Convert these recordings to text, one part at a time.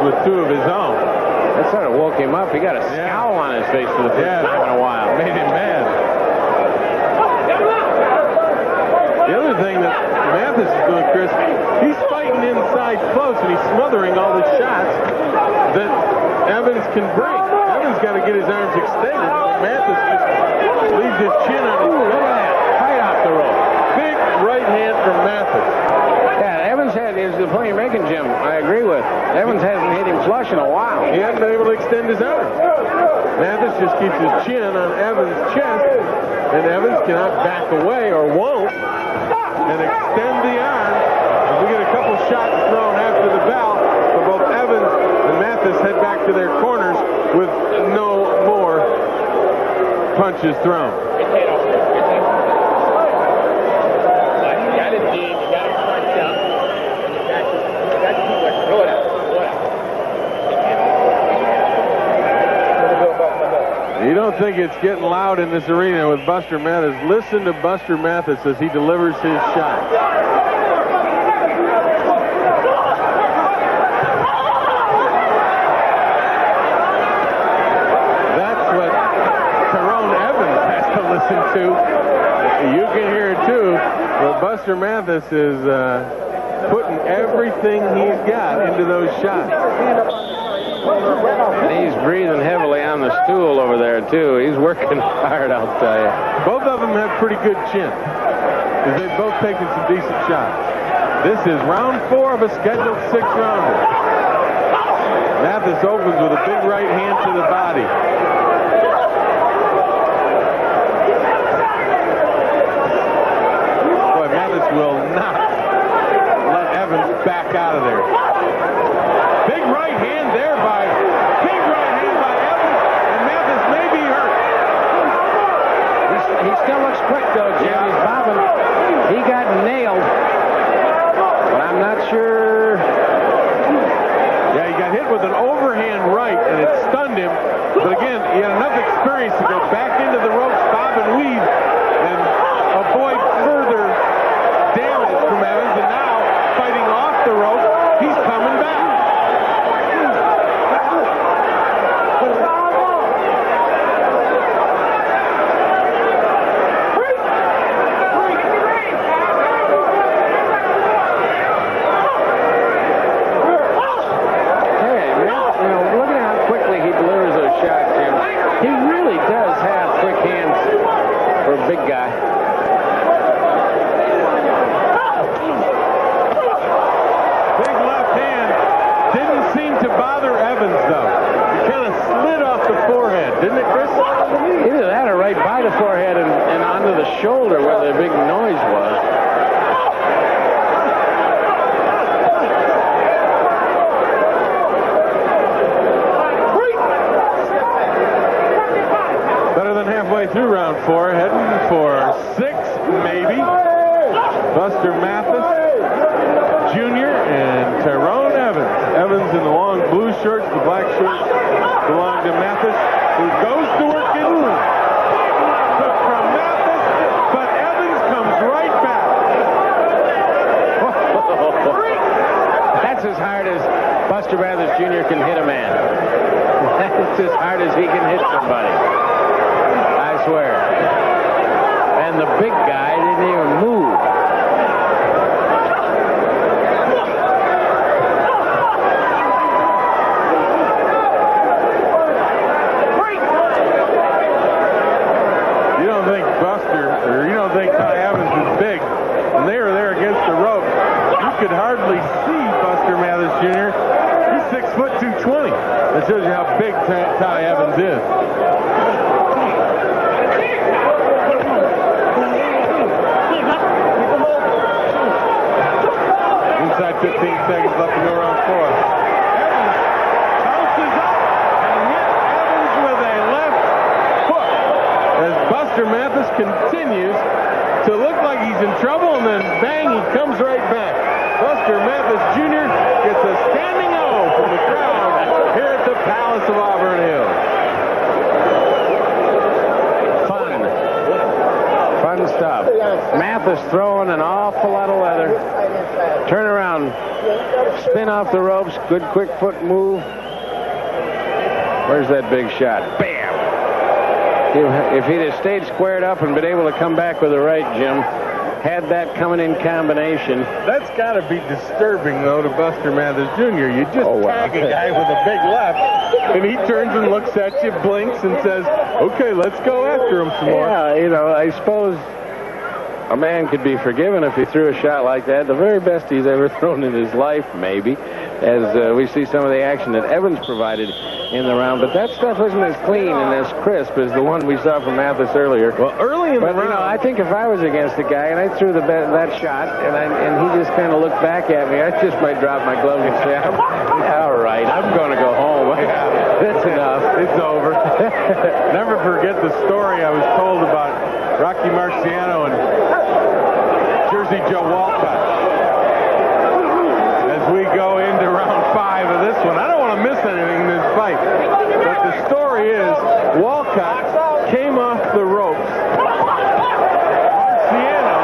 with two of his own. That sort of woke him up. He got a scowl on his face for the first time in a while. Made him mad. The other thing that Mathis is doing, Chris, he's fighting inside close, and he's smothering all the shots that Evans can bring. Evans got to get his arms extended. Mathis just leaves his chin on his Look at that. Right off the rope. big right hand from Mathis. Yeah, Evans is the point you're making, Jim. I agree with. Evans hasn't hit him flush in a while. He hasn't been able to extend his arms. Mathis just keeps his chin on Evans' chest, and Evans cannot back away or won't and extend the arm. As we get a couple shots thrown after the bell, but both Evans and Mathis head back to their corners with no more punches thrown. You don't think it's getting loud in this arena with Buster Mathis. Listen to Buster Mathis as he delivers his shot. That's what Tyrone Evans has to listen to. You can hear it too, but Buster Mathis is putting everything he's got into those shots. And he's breathing heavily on the stool over there, too. He's working hard, I'll tell you. Both of them have pretty good chin, because they've both taken some decent shots. This is round 4 of a scheduled 6-rounder. Mathis opens with a big right hand to the body. Boy, Mathis will not let Evans back out of there. Big right hand there by Evans, and Mathis may be hurt. He still looks quick, though, Jim. He's bobbing. He got nailed, but I'm not sure. Yeah, he got hit with an overhand right, and it stunned him. But again, he had enough experience to go back into the ropes, bob and weave, and avoid further damage from Evans. And now, fighting off the rope, he's coming back. Big guy. Big left hand. Didn't seem to bother Evans, though. It kind of slid off the forehead, didn't it, Chris? Either that or right by the forehead and onto the shoulder where the big noise was. Halfway through round 4, heading for 6, maybe. Buster Mathis Jr. and Tyrone Evans. Evans in the long blue shorts, the black shorts belong to Mathis, who goes to work in blue. From Mathis, but Evans comes right back. That's as hard as Buster Mathis Jr. can hit a man. That's as hard as he can hit somebody. I swear. And the big guy didn't even move. You don't think Buster, or you don't think Ty Evans is big, and they were there against the rope. You could hardly see Buster Mathis Jr. He's 6 foot 220. That shows you how big Ty Evans is. Inside 15 seconds left to go round 4. Evans bounces up and hit Evans with a left hook as Buster Mathis continues to look like he's in trouble, and then bang, he comes right back. Buster Mathis Jr. gets a standing O from the crowd here at the Palace of Auburn Hills. Fun stuff. Mathis throwing an awful lot of leather. Turn around. around, spin off the ropes, good quick foot move. Where's that big shot? Bam! If he'd have stayed squared up and been able to come back with the right, Jim, had that coming in combination. That's got to be disturbing, though, to Buster Mathis Jr. You just tag a guy with a big left, and he turns and looks at you, blinks, and says, okay, let's go after him some more. Yeah, you know, I suppose a man could be forgiven if he threw a shot like that. The very best he's ever thrown in his life, maybe, as we see some of the action that Evans provided in the round. But that stuff isn't as clean and as crisp as the one we saw from Mathis earlier. Well, early in the round, you know, I think if I was against a guy and I threw that shot and he just kind of looked back at me, I just might drop my gloves and say, all right, I'm going to go home. That's enough. It's over. Never forget the story I was told about Rocky Marciano and Jersey Joe Walcott. As we go into round 5 of this one, I don't want to miss anything in this fight. But the story is, Walcott came off the ropes. Marciano,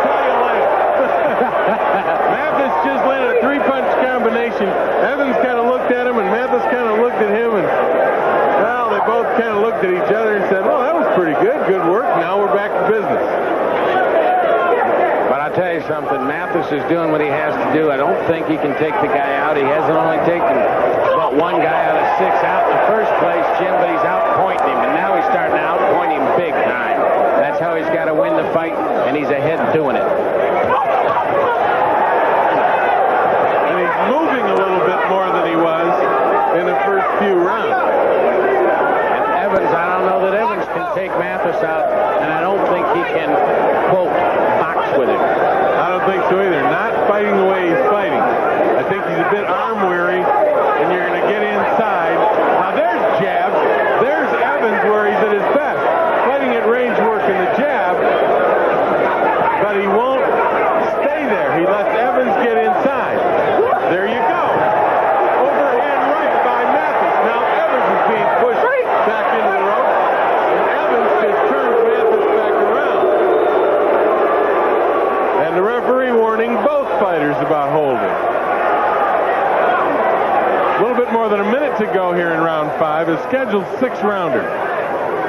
tell you later. Mathis just landed a 3-punch combination. Evans kind of looked at him, and Mathis kind of looked at him, and well, they both kind of looked at each other and said, well, that was pretty good. Good work. Now we're back to business. But I'll tell you something. Mathis is doing what he has to do. I don't think he can take the guy out. He hasn't only taken but one guy out of 6 out in the first place, Jim, but he's outpointing him. And now he's starting to outpoint him big time. That's how he's got to win the fight, and he's ahead doing it. And he's moving a little bit more than he was in the first few rounds. Evans, I don't know that Evans can take Mathis out, and I don't think he can, quote, box with him. I don't think so either. Not fighting the way he's fighting. I think he's a bit arm weary, and you're going to get inside. Now there's jabs. There's Evans where he's at his best. Fighting at range work in the jab, but he won't stay there. He lets Evans get inside. There you go. Overhand right by Mathis. Now Evans is being pushed back into the rope, and Evans just turns Mathis back around. And the referee warning both fighters about holding. A little bit more than a minute to go here in round 5. A scheduled 6-rounder.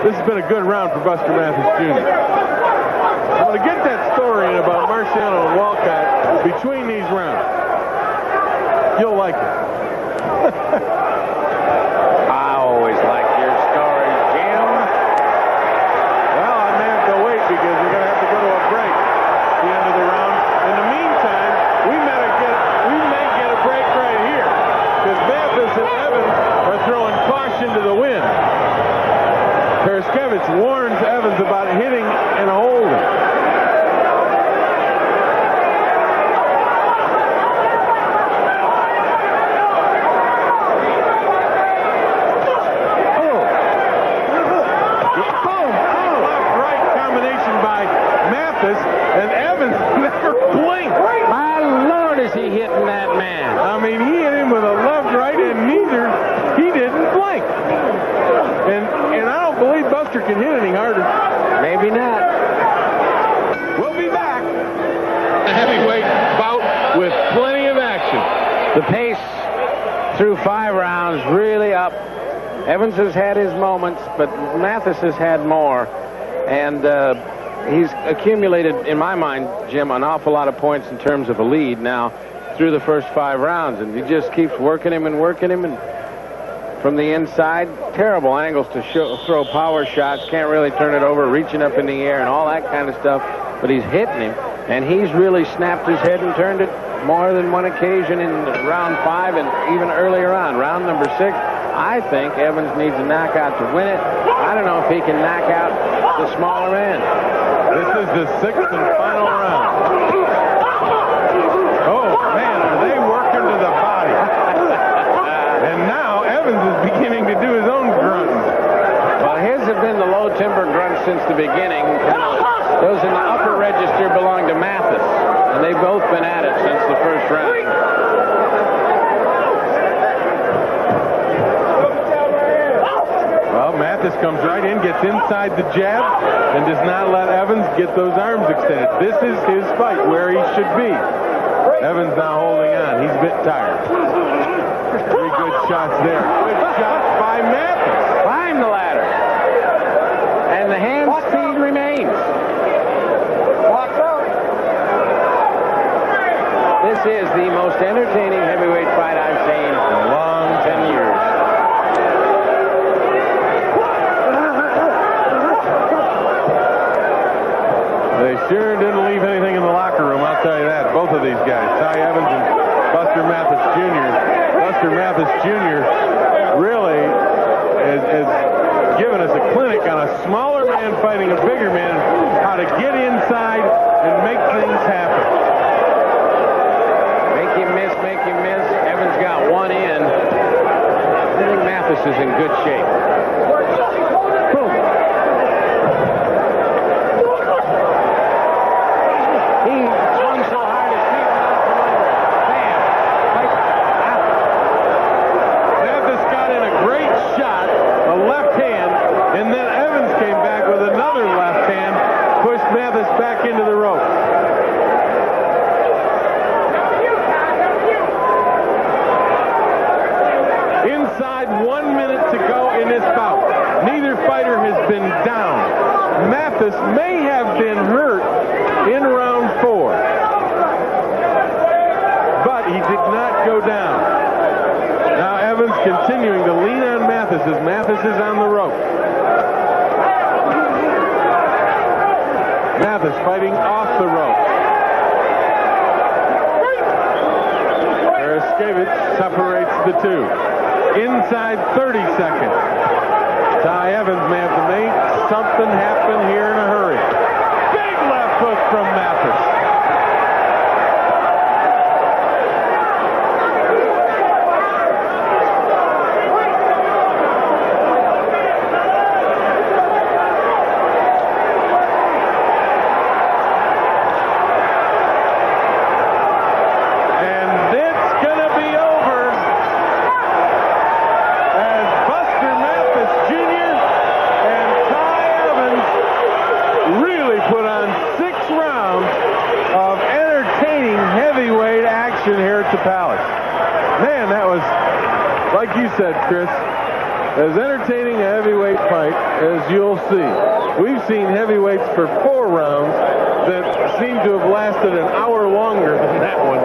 This has been a good round for Buster Mathis Jr. I'm going to get that story in about Marciano and Walcott between these rounds. You'll like it. I always like your stories, Jim. Well, I may have to wait because we're going to have to go to a break at the end of the round. In the meantime, we may get a break right here because Mathis and Evans are throwing caution to the wind. Perskevich warns Evans about hitting and holding. And Evans never blinked. My Lord, is he hitting that man. I mean, he hit him with a left, right, and neither. He didn't blink. And I don't believe Buster can hit any harder. Maybe not. We'll be back. A heavyweight bout with plenty of action. The pace through 5 rounds really up. Evans has had his moments, but Mathis has had more. And he's accumulated, in my mind, Jim, an awful lot of points in terms of a lead now through the first 5 rounds. And he just keeps working him. And from the inside, terrible angles to throw power shots. Can't really turn it over, reaching up in the air and all that kind of stuff. But he's hitting him. And he's really snapped his head and turned it more than one occasion in round 5 and even earlier on. Round number 6, I think Evans needs a knockout to win it. I don't know if he can knock out the smaller man. This is the 6th and final round. Oh, man, are they working to the body? And now Evans is beginning to do his own grunting. Well, his have been the low timber grunts since the beginning. Those in the upper register belong to Mathis, and they've both been at it since the first round. Well, Mathis comes right in, gets inside the jab, and does not let Evans get those arms extended. This is his fight where he should be. Evans now holding on. He's a bit tired. 3 good shots there. Good shot by Mathis. Climb the ladder. And the hand speed remains. This is the most entertaining heavyweight fight I've seen in a long 10 years. They sure didn't leave anything in the locker room, I'll tell you that. Both of these guys, Ty Evans and Buster Mathis Jr. Buster Mathis Jr. really has given us a clinic on a smaller man fighting a bigger man, how to get inside and make things happen. Make him miss, make him miss. Evans got one in. I think Mathis is in good shape. Boom. He swung so hard his feet went out from under. Bam. Mathis got in a great shot, a left hand, and then Evans came back with another left hand, pushed Mathis back into the rope. Inside 1 minute to go in this bout. Neither fighter has been down. Mathis may have been hurt in round 4, but he did not go down. Now Evans continuing to lean on Mathis as Mathis is on the rope. Mathis fighting off the rope. Eraskevich separates the two. Inside 30 seconds. Ty Evans may have to make something happen here in a hurry. Big left hook from Mathis. Here at the Palace. Man, that was, like you said, Chris, as entertaining a heavyweight fight as you'll see. We've seen heavyweights for 4 rounds that seem to have lasted an hour longer than that one.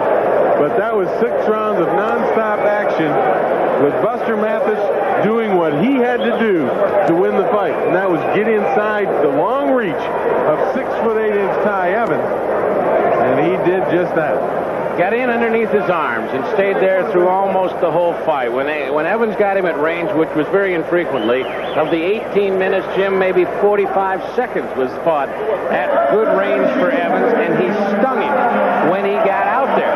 But that was 6 rounds of nonstop action with Buster Mathis doing what he had to do to win the fight. And that was get inside the long reach of 6'8" Ty Evans. And he did just that. Got in underneath his arms and stayed there through almost the whole fight. When Evans got him at range, which was very infrequently, of the 18 minutes, Jim, maybe 45 seconds was fought at good range for Evans, and he stung him when he got out there.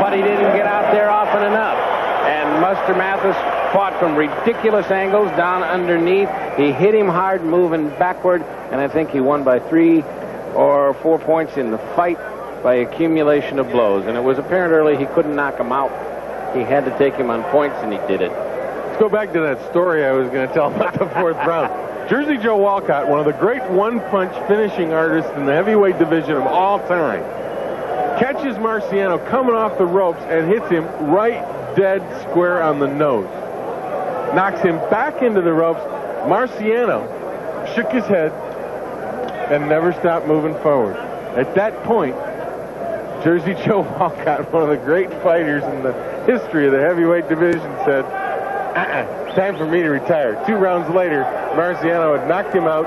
But he didn't get out there often enough. And Buster Mathis fought from ridiculous angles down underneath. He hit him hard moving backward, and I think he won by 3 or 4 points in the fight by accumulation of blows. And it was apparent early he couldn't knock him out. He had to take him on points, and he did it. Let's go back to that story I was going to tell about the 4th round. Jersey Joe Walcott, one of the great one-punch finishing artists in the heavyweight division of all time, catches Marciano coming off the ropes and hits him right dead square on the nose. Knocks him back into the ropes. Marciano shook his head and never stopped moving forward. At that point, Jersey Joe Walcott, one of the great fighters in the history of the heavyweight division, said, time for me to retire. 2 rounds later, Marciano had knocked him out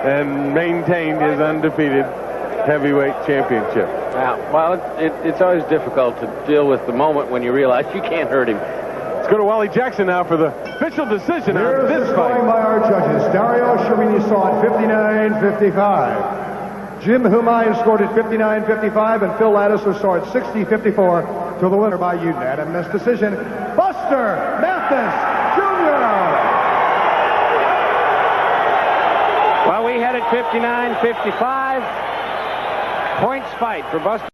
and maintained his undefeated heavyweight championship. Yeah, well, it's always difficult to deal with the moment when you realize you can't hurt him. Let's go to Wally Jackson now for the official decision on this fight. By our judges, Dario Shirini saw it 59-55. Jim Humayun scored it 59-55, and Phil Lattiser saw it 60-54 to the winner by unanimous decision, Buster Mathis Jr. Well, we had it 59-55. Points fight for Buster.